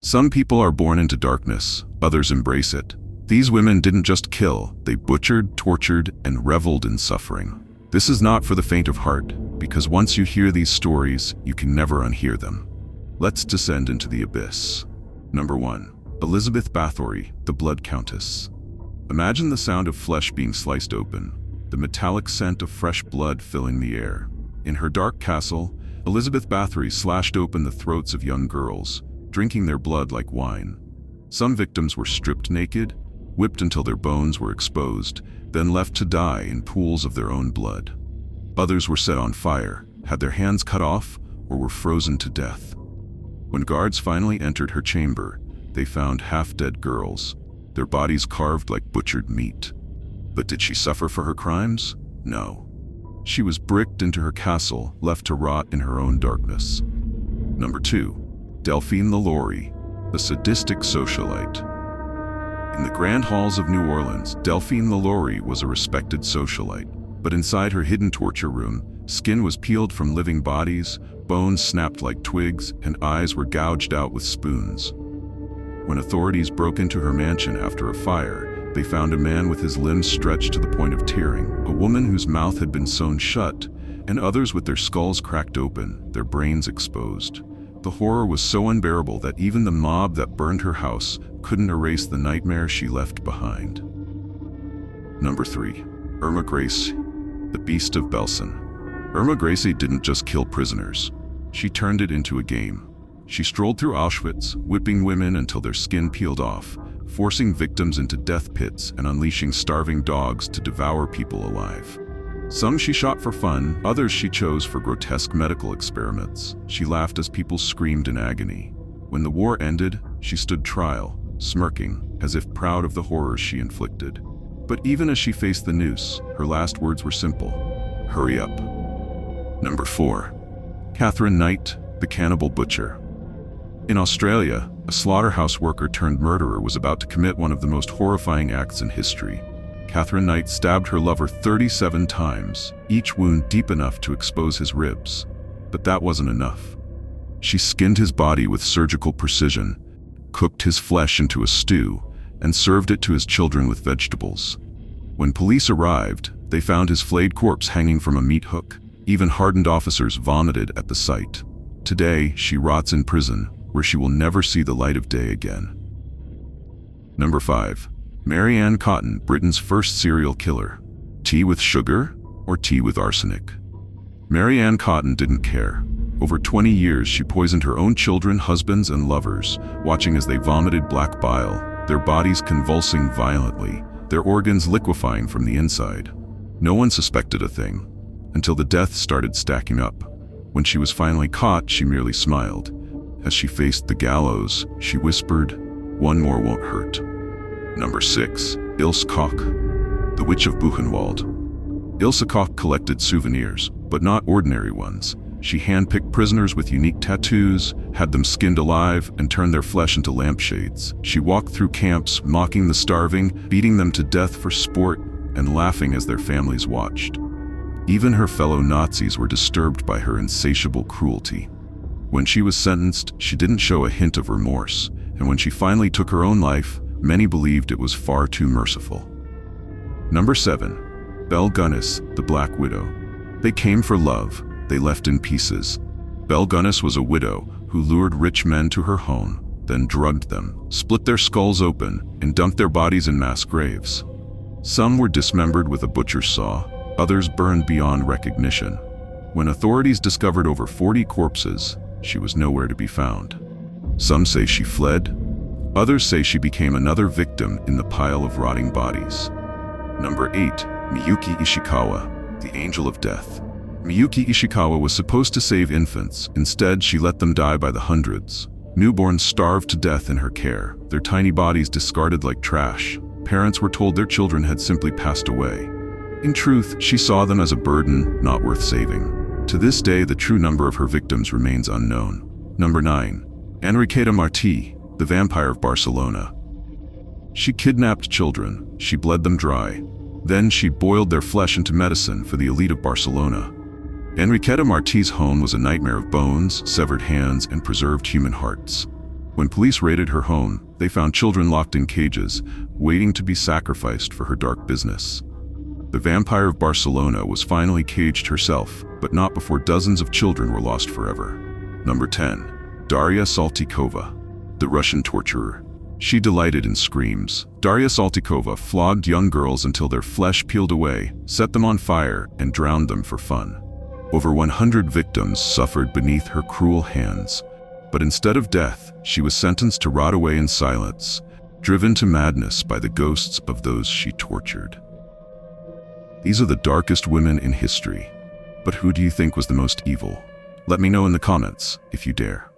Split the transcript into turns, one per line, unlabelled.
Some people are born into darkness, others embrace it. These women didn't just kill, they butchered, tortured, and reveled in suffering. This is not for the faint of heart, because once you hear these stories, you can never unhear them. Let's descend into the abyss. Number 1. Elizabeth Báthory, the Blood Countess. Imagine the sound of flesh being sliced open, the metallic scent of fresh blood filling the air. In her dark castle, Elizabeth Báthory slashed open the throats of young girls, drinking their blood like wine. Some victims were stripped naked, whipped until their bones were exposed, then left to die in pools of their own blood. Others were set on fire, had their hands cut off, or were frozen to death. When guards finally entered her chamber, they found half-dead girls, their bodies carved like butchered meat. But did she suffer for her crimes? No. She was bricked into her castle, left to rot in her own darkness. Number 2. Delphine LaLaurie, the sadistic socialite. In the grand halls of New Orleans, Delphine LaLaurie was a respected socialite. But inside her hidden torture room, skin was peeled from living bodies, bones snapped like twigs, and eyes were gouged out with spoons. When authorities broke into her mansion after a fire, they found a man with his limbs stretched to the point of tearing, a woman whose mouth had been sewn shut, and others with their skulls cracked open, their brains exposed. The horror was so unbearable that even the mob that burned her house couldn't erase the nightmare she left behind. Number 3. Irma Grese, the Beast of Belsen. Irma Grese didn't just kill prisoners. She turned it into a game. She strolled through Auschwitz, whipping women until their skin peeled off, forcing victims into death pits and unleashing starving dogs to devour people alive. Some she shot for fun, others she chose for grotesque medical experiments. She laughed as people screamed in agony. When the war ended, she stood trial, smirking, as if proud of the horrors she inflicted. But even as she faced the noose, her last words were simple: hurry up. Number 4. Katherine Knight, the Cannibal Butcher. In Australia, a slaughterhouse worker turned murderer was about to commit one of the most horrifying acts in history. Katherine Knight stabbed her lover 37 times, each wound deep enough to expose his ribs. But that wasn't enough. She skinned his body with surgical precision, cooked his flesh into a stew, and served it to his children with vegetables. When police arrived, they found his flayed corpse hanging from a meat hook. Even hardened officers vomited at the sight. Today, she rots in prison, where she will never see the light of day again. Number 5. Mary Ann Cotton, Britain's first serial killer. Tea with sugar or tea with arsenic? Mary Ann Cotton didn't care. Over 20 years, she poisoned her own children, husbands, and lovers, watching as they vomited black bile, their bodies convulsing violently, their organs liquefying from the inside. No one suspected a thing, until the deaths started stacking up. When she was finally caught, she merely smiled. As she faced the gallows, she whispered, "One more won't hurt." Number 6. Ilse Koch, the Witch of Buchenwald. Ilse Koch collected souvenirs, but not ordinary ones. She handpicked prisoners with unique tattoos, had them skinned alive, and turned their flesh into lampshades. She walked through camps, mocking the starving, beating them to death for sport, and laughing as their families watched. Even her fellow Nazis were disturbed by her insatiable cruelty. When she was sentenced, she didn't show a hint of remorse, and when she finally took her own life, many believed it was far too merciful. Number 7. Belle Gunness, the Black Widow. They came for love, they left in pieces. Belle Gunness was a widow who lured rich men to her home, then drugged them, split their skulls open, and dumped their bodies in mass graves. Some were dismembered with a butcher's saw, others burned beyond recognition. When authorities discovered over 40 corpses, she was nowhere to be found. Some say she fled. Others say she became another victim in the pile of rotting bodies. Number 8. Miyuki Ishikawa, the Angel of Death. Miyuki Ishikawa was supposed to save infants. Instead, she let them die by the hundreds. Newborns starved to death in her care, their tiny bodies discarded like trash. Parents were told their children had simply passed away. In truth, she saw them as a burden, not worth saving. To this day, the true number of her victims remains unknown. Number 9. Enriqueta Martí, the Vampire of Barcelona. She kidnapped children, she bled them dry. Then she boiled their flesh into medicine for the elite of Barcelona. Enriqueta Martí's home was a nightmare of bones, severed hands, and preserved human hearts. When police raided her home, they found children locked in cages, waiting to be sacrificed for her dark business. The vampire of Barcelona was finally caged herself, but not before dozens of children were lost forever. Number 10. Darya Saltykova, the Russian torturer. She delighted in screams. Darya Saltykova flogged young girls until their flesh peeled away, set them on fire, and drowned them for fun. Over 100 victims suffered beneath her cruel hands. But instead of death, she was sentenced to rot away in silence, driven to madness by the ghosts of those she tortured. These are the darkest women in history. But who do you think was the most evil? Let me know in the comments, if you dare.